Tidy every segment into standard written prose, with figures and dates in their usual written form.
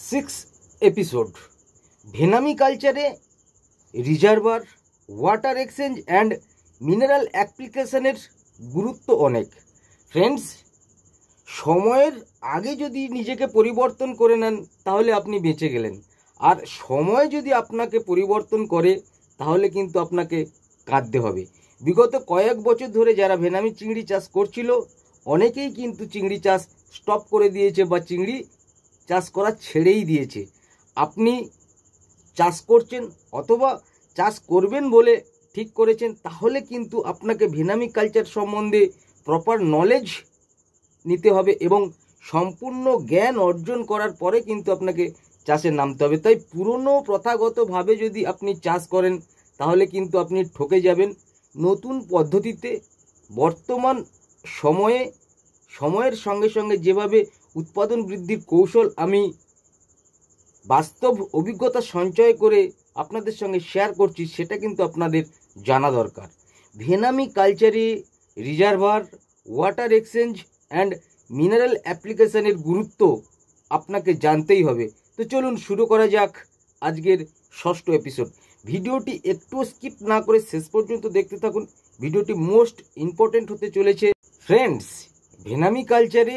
Six episode vannamei কালচারে reservoir, water exchange and mineral অ্যাপ্লিকেশনের গুরুত্ব অনেক। ফ্রেন্ডস, সময়ের আগে যদি নিজেকে পরিবর্তন করে নেন তাহলে আপনি বেঁচে গেলেন, আর সময় যদি আপনাকে পরিবর্তন করে তাহলে কিন্তু আপনাকে কাঁদতে হবে। বিগত কয়েক বছর ধরে যারা ভেনামি চিংড়ি চাষ করছিল অনেকেই কিন্তু চিংড়ি চাষ স্টপ করে দিয়েছে বা চিংড়ি চাষ করা ছেড়েই দিয়েছে। আপনি চাষ করছেন অথবা চাষ করবেন বলে ঠিক করেছেন, তাহলে কিন্তু আপনাকে ভেনামি কালচার সম্বন্ধে প্রপার নলেজ নিতে হবে এবং সম্পূর্ণ জ্ঞান অর্জন করার পরে কিন্তু আপনাকে চাষে নামতে হবে। তাই পুরনো প্রথাগতভাবে যদি আপনি চাষ করেন তাহলে কিন্তু আপনি ঠকে যাবেন। নতুন পদ্ধতিতে বর্তমান সময়ের সঙ্গে সঙ্গে যেভাবে উৎপাদন বৃদ্ধির কৌশল আমি বাস্তব অভিজ্ঞতা সঞ্চয় করে আপনাদের সঙ্গে শেয়ার করছি, সেটা কিন্তু আপনাদের জানা দরকার। ভেনামি কালচারে reservoir, water exchange and mineral অ্যাপ্লিকেশনের গুরুত্ব আপনাকে জানতেই হবে। তো চলুন শুরু করা যাক আজকের ষষ্ঠ এপিসোড। ভিডিওটি একটু স্কিপ না করে শেষ পর্যন্ত দেখতে থাকুন, ভিডিওটি মোস্ট ইম্পর্টেন্ট হতে চলেছে। ফ্রেন্ডস, ভেনামি কালচারে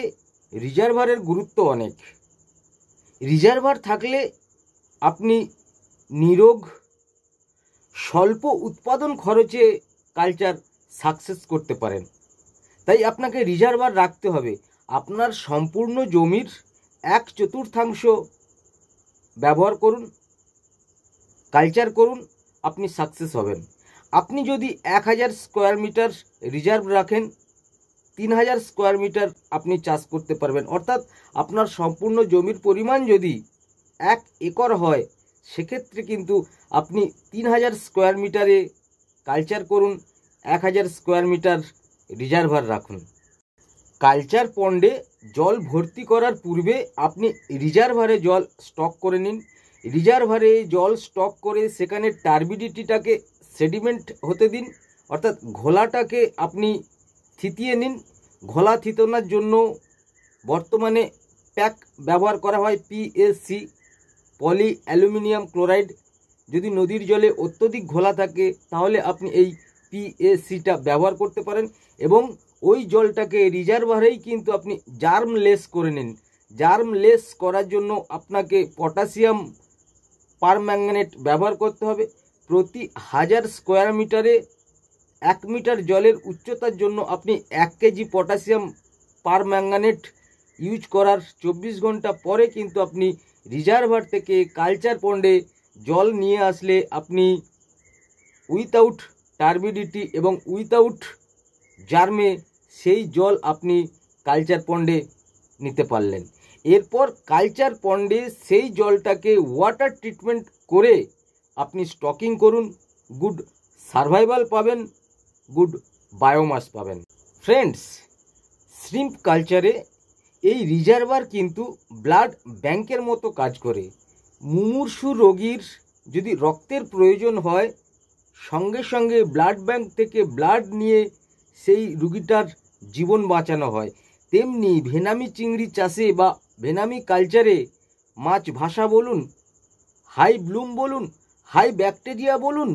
রিজার্ভারের গুরুত্ব অনেক। রিজার্ভার থাকলে আপনি নিরোগ, স্বল্প উৎপাদন খরচে কালচার সাকসেস করতে পারেন। তাই আপনাকে রিজার্ভার রাখতে হবে। আপনার সম্পূর্ণ জমির 1/4 ব্যবহার করুন, কালচার করুন, আপনি সাকসেস হবেন। আপনি যদি 1000 স্কোয়ার মিটার রিজার্ভ রাখেন, 3000 স্কোয়ার মিটার আপনি চাষ করতে পারবেন। অর্থাৎ আপনার সম্পূর্ণ জমির পরিমাণ যদি 1 একর হয়, সেক্ষেত্রে কিন্তু আপনি 3000 স্কোয়ার মিটারে কালচার করুন, 1000 স্কোয়ার মিটার রিজার্ভার রাখুন। কালচার পন্ডে জল ভর্তি করার পূর্বে আপনি রিজার্ভারে জল স্টক করে নিন। রিজার্ভারে জল স্টক করে সেখানে টার্বিডিটিটাকে সেডিমেন্ট হতে দিন, অর্থাৎ ঘোলাটাকে আপনি থিতিয়ে নিন। ঘোলা থিতনার জন্য বর্তমানে প্যাক ব্যবহার করা হয়, PAC, পলি অ্যালুমিনিয়াম ক্লোরাইড। যদি নদীর জলে অত্যধিক ঘোলা থাকে তাহলে আপনি এই PACটা ব্যবহার করতে পারেন এবং ওই জলটাকে রিজার্ভারেই কিন্তু আপনি জার্মলেস করে নিন। জার্মলেস করার জন্য আপনাকে পটাশিয়াম পারম্যাঙ্গানেট ব্যবহার করতে হবে। প্রতি 1000 স্কোয়ার মিটারে 1 মিটার জলের উচ্চতার জন্য আপনি 1 কেজি পটাশিয়াম পারম্যাঙ্গানেট ইউজ করার 24 ঘন্টা পরে কিন্তু আপনি রিজার্ভার থেকে কালচার পন্ডে জল নিয়ে আসলে আপনি উইথাউট টার্বিডিটি এবং উইথাউট জার্মে সেই জল আপনি কালচার পন্ডে নিতে পারলেন। এরপর কালচার পন্ডে সেই জলটাকে ওয়াটার ট্রিটমেন্ট করে আপনি স্টকিং করুন। গুড সার্ভাইভাল পাবেন, গুড বায়োমাস পাবেন। ফ্রেন্ডস, শ্রিম্প কালচারে এই রিজার্ভার কিন্তু ব্লাড ব্যাংকের মতো কাজ করে। মুমূর্ষু রোগীর যদি রক্তের প্রয়োজন হয়, সঙ্গে সঙ্গে ব্লাড ব্যাংক থেকে ব্লাড নিয়ে সেই রুগীটার জীবন বাঁচানো হয়। তেমনি ভেনামি চিংড়ি চাষে বা ভেনামি কালচারে মাছ ভাসা বলুন, হাই ব্লুম বলুন, হাই ব্যাকটেরিয়া বলুন,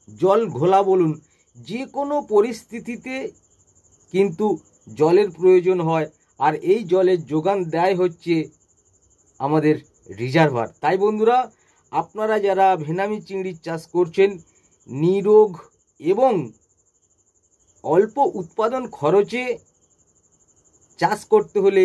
জল ঘোলা বলুন, যে কোনো পরিস্থিতিতে কিন্তু জলের প্রয়োজন হয়, আর এই জলের যোগান দেয় হচ্ছে আমাদের রিজার্ভার। তাই বন্ধুরা, আপনারা যারা ভেনামি চিংড়ির চাষ করছেন, নিরোগ এবং অল্প উৎপাদন খরচে চাষ করতে হলে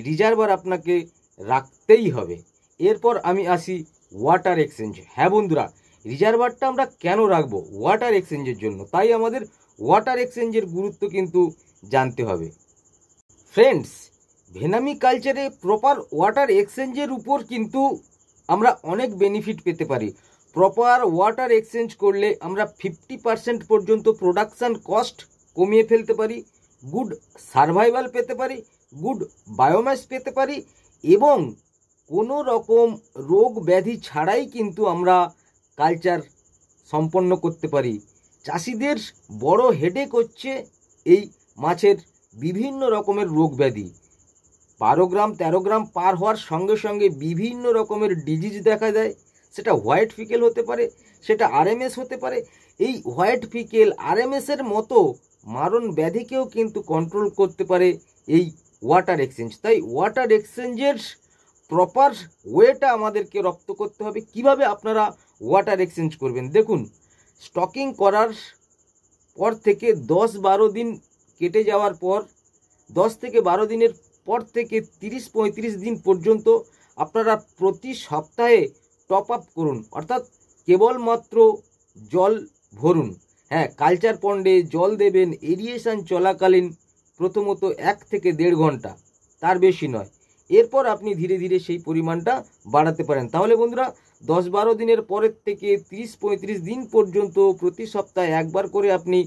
রিজার্ভার আপনাকে রাখতেই হবে। এরপর আমি আসি ওয়াটার এক্সচেঞ্জ। হ্যাঁ বন্ধুরা, রিজার্ভারটা আমরা কেন রাখবো? ওয়াটার এক্সচেঞ্জের জন্য। তাই আমাদের ওয়াটার এক্সচেঞ্জের গুরুত্ব কিন্তু জানতে হবে। ফ্রেন্ডস, ভেনামি কালচারে প্রপার ওয়াটার এক্সচেঞ্জের উপর কিন্তু আমরা অনেক বেনিফিট পেতে পারি। প্রপার ওয়াটার এক্সচেঞ্জ করলে আমরা 50% পর্যন্ত প্রোডাকশান কস্ট কমিয়ে ফেলতে পারি, গুড সার্ভাইভাল পেতে পারি, গুড বায়োম্যাস পেতে পারি এবং কোনো রকম রোগ ব্যাধি ছাড়াই কিন্তু আমরা কালচার সম্পন্ন করতে পারি। চাষিদের বড় হেডেক হচ্ছে এই মাছের বিভিন্ন রকমের রোগ ব্যাধি। 12 গ্রাম 13 গ্রাম পার হওয়ার সঙ্গে সঙ্গে বিভিন্ন রকমের ডিজিজ দেখা দেয়। সেটা হোয়াইট ফিকেল হতে পারে, সেটা আরএমএস হতে পারে। এই হোয়াইট ফিকেল আরএমএসের মতো মারণ ব্যাধিকেও কিন্তু কন্ট্রোল করতে পারে এই ওয়াটার এক্সচেঞ্জ। তাই ওয়াটার এক্সচেঞ্জের প্রপার ওয়েটা আমাদেরকে রপ্ত করতে হবে। কিভাবে আপনারা ওয়াটার এক্সচেঞ্জ করবেন, দেখুন, স্টকিং করার পর থেকে 10-12 দিন কেটে যাওয়ার পর, 10 থেকে 12 দিনের পর থেকে 30-35 দিন পর্যন্ত আপনারা প্রতি সপ্তাহে টপ আপ করুন, অর্থাৎ কেবলমাত্র জল ভরুন। হ্যাঁ, কালচার পন্ডে জল দেবেন এরিয়েশন চলাকালীন প্রথমত 1 থেকে 1.5 ঘন্টা, তার বেশি নয়। এরপর আপনি ধীরে ধীরে সেই পরিমাণটা বাড়াতে পারেন। তাহলে বন্ধুরা 10-12 দিনের পরের থেকে 30-35 দিন পর্যন্ত প্রতি সপ্তাহে একবার করে আপনি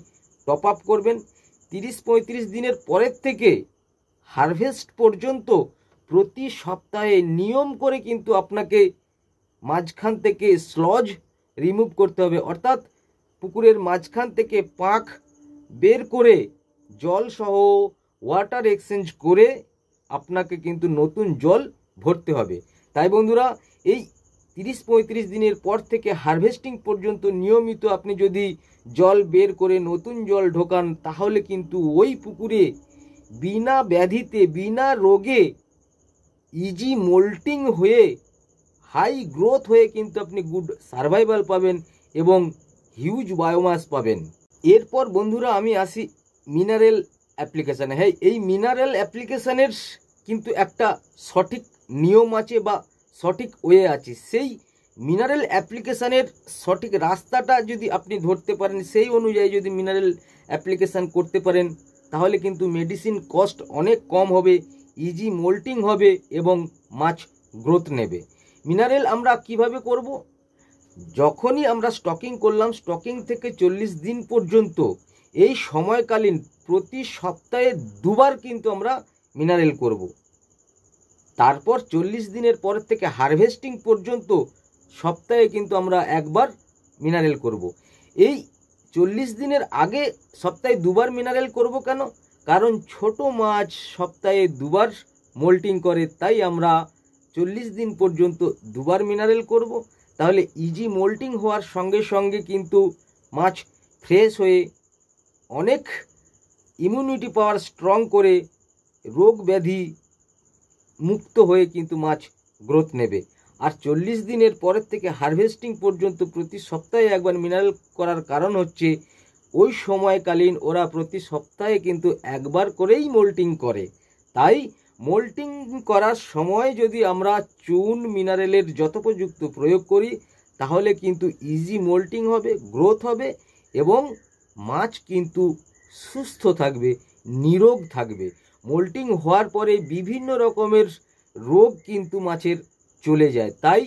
টপ আপ করবেন। 30-35 দিনের পরের থেকে হারভেস্ট পর্যন্ত প্রতি সপ্তাহে নিয়ম করে কিন্তু আপনাকে মাঝখান থেকে স্লজ রিমুভ করতে হবে, অর্থাৎ পুকুরের মাঝখান থেকে পাঁক বের করে জল সহ ওয়াটার এক্সচেঞ্জ করে আপনাকে কিন্তু নতুন জল ভরতে হবে। তাই বন্ধুরা, এই 30-35 দিনের পর থেকে হারভেস্টিং পর্যন্ত নিয়মিত আপনি যদি জল বের করে নতুন জল ঢোকান, তাহলে কিন্তু ওই পুকুরে বিনা ব্যাধিতে বিনা রোগে ইজি মোল্টিং হয়ে হাই গ্রোথ হয়ে কিন্তু আপনি গুড সার্ভাইভাল পাবেন এবং হিউজ বায়োমাস পাবেন। এরপর বন্ধুরা আমি আসি মিনারেল অ্যাপ্লিকেশানে। হ্যাঁ, এই মিনারেল অ্যাপ্লিকেশানের কিন্তু একটা সঠিক নিয়ম আছে বা সঠিক ওয়ে আছে। সেই মিনারেল অ্যাপ্লিকেশানের সঠিক রাস্তাটা যদি আপনি ধরতে পারেন, সেই অনুযায়ী যদি মিনারেল অ্যাপ্লিকেশান করতে পারেন, তাহলে কিন্তু মেডিসিন কস্ট অনেক কম হবে, ইজি মোল্টিং হবে এবং মাছ গ্রোথ নেবে। মিনারেল আমরা কিভাবে করব? যখনই আমরা স্টকিং করলাম, স্টকিং থেকে 40 দিন পর্যন্ত এই সময়কালীন প্রতি সপ্তাহে 2 বার কিন্তু আমরা মিনারেল করব। তারপর 40 দিনের পর থেকে হারভেস্টিং পর্যন্ত সপ্তাহে কিন্তু আমরা 1 বার মিনারেল করব। এই 40 দিনের আগে সপ্তাহে 2 বার মিনারেল করব কেন? কারণ ছোট মাছ সপ্তাহে 2 বার মোল্টিং করে, তাই আমরা 40 দিন পর্যন্ত 2 বার মিনারেল করব। তাহলে ইজি মোল্টিং হওয়ার সঙ্গে সঙ্গে কিন্তু মাছ ফ্রেশ হয়ে অনেক ইমিউনিটি পাওয়ার স্ট্রং করে রোগ ব্যাধি মুক্ত হয়ে কিন্তু মাছ গ্রোথ নেবে। আর 40 দিনের পরের থেকে হারভেস্টিং পর্যন্ত প্রতি সপ্তাহে 1 বার মিনারেল করার কারণ হচ্ছে ওই সময়কালীন ওরা প্রতি সপ্তাহে কিন্তু 1 বার করেই মোল্টিং করে। তাই মোল্টিং করার সময় যদি আমরা চুন মিনারেলের যথোপযুক্ত প্রয়োগ করি, তাহলে কিন্তু ইজি মোল্টিং হবে, গ্রোথ হবে এবং মাছ কিন্তু সুস্থ থাকবে, নিরোগ থাকবে। মোল্টিং হওয়ার পরে বিভিন্ন রকমের রোগ কিন্তু মাছের চলে যায়। তাই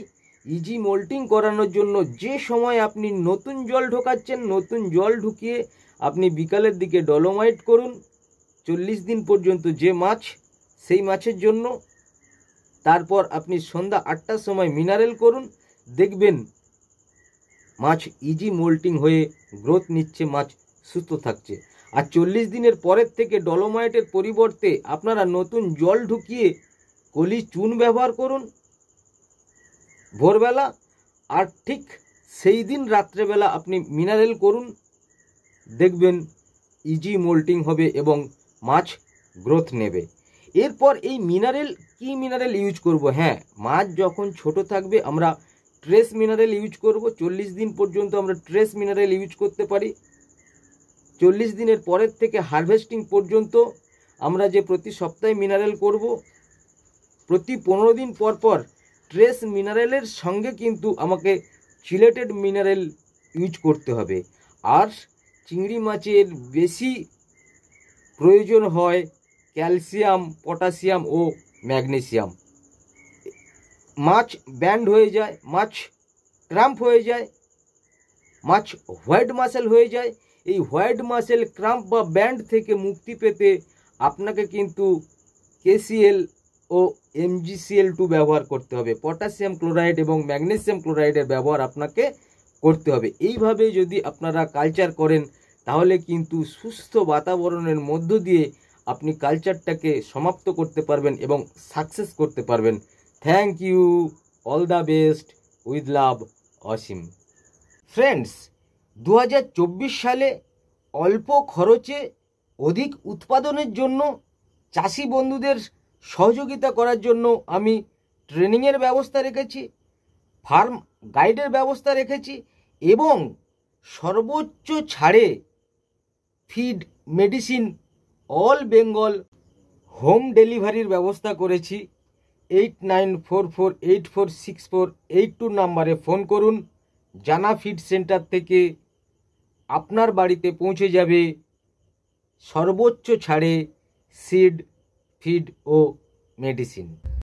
ইজি মোল্টিং করানোর জন্য যে সময় আপনি নতুন জল ঢোকাচ্ছেন, নতুন জল ঢুকিয়ে আপনি বিকালের দিকে ডলোমাইট করুন 40 দিন পর্যন্ত যে মাছ, সেই মাছের জন্য। তারপর আপনি সন্ধ্যা 8টার সময় মিনারেল করুন, দেখবেন মাছ ইজি মোল্টিং হয়ে গ্রোথ নিচ্ছে, মাছ সুস্থ থাকছে। আর 40 দিনের পরের থেকে ডলোমাইটের পরিবর্তে আপনারা নতুন জল ঢুকিয়ে কলি চুন ব্যবহার করুন ভোরবেলা, আর ঠিক সেই দিন রাত্রেবেলা আপনি মিনারেল করুন, দেখবেন ইজি মোল্টিং হবে এবং মাছ গ্রোথ নেবে। এরপর এই মিনারেল কি মিনারেল ইউজ করব? হ্যাঁ, মাছ যখন ছোট থাকবে আমরা ট্রেস মিনারেল ইউজ করব। 40 দিন পর্যন্ত আমরা ট্রেস মিনারেল ইউজ করতে পারি। 40 দিনের পরের থেকে হারভেস্টিং পর্যন্ত আমরা যে প্রতি সপ্তাহে মিনারেল করব, প্রতি 15 দিন পর পর ট্রেস মিনারেলের সঙ্গে কিন্তু আমাকে চিলেটেড মিনারেল ইউজ করতে হবে। আর চিংড়ি মাছের বেশি প্রয়োজন হয় ক্যালসিয়াম, পটাশিয়াম ও ম্যাগনেসিয়াম। মাছ ব্যান্ড হয়ে যায়, মাছ ক্রাম্প হয়ে যায়, মাছ হোয়াইট মাসেল হয়ে যায়। এই হোয়াইট মাসেল, ক্রাম্প বা ব্যান্ড থেকে মুক্তি পেতে আপনাকে কিন্তু KCl ও MgCl2 ব্যবহার করতে হবে। পটাশিয়াম ক্লোরাইড এবং ম্যাগনেসিয়াম ক্লোরাইডের ব্যবহার আপনাকে করতে হবে। এইভাবে যদি আপনারা কালচার করেন, তাহলে কিন্তু সুস্থ বাতাবরণের মধ্য দিয়ে আপনি কালচারটাকে সমাপ্ত করতে পারবেন এবং সাকসেস করতে পারবেন। Thank you, all the best, with love, Ashim. Friends, 2024 সালে অল্প খরচে অধিক উৎপাদনের জন্য চাষি বন্ধুদের সহযোগিতা করার জন্য আমি ট্রেনিংয়ের ব্যবস্থা রেখেছি, ফার্ম গাইডের ব্যবস্থা রেখেছি এবং সর্বোচ্চ ছাড়ে feed, medicine, all Bengal home ডেলিভারির ব্যবস্থা করেছি। 8944846482 নাম্বারে ফোন করুন। জানা ফিড সেন্টার থেকে আপনার বাড়িতে পৌঁছে যাবে সর্বোচ্চ ছাড়ে সিড, ফিড ও মেডিসিন।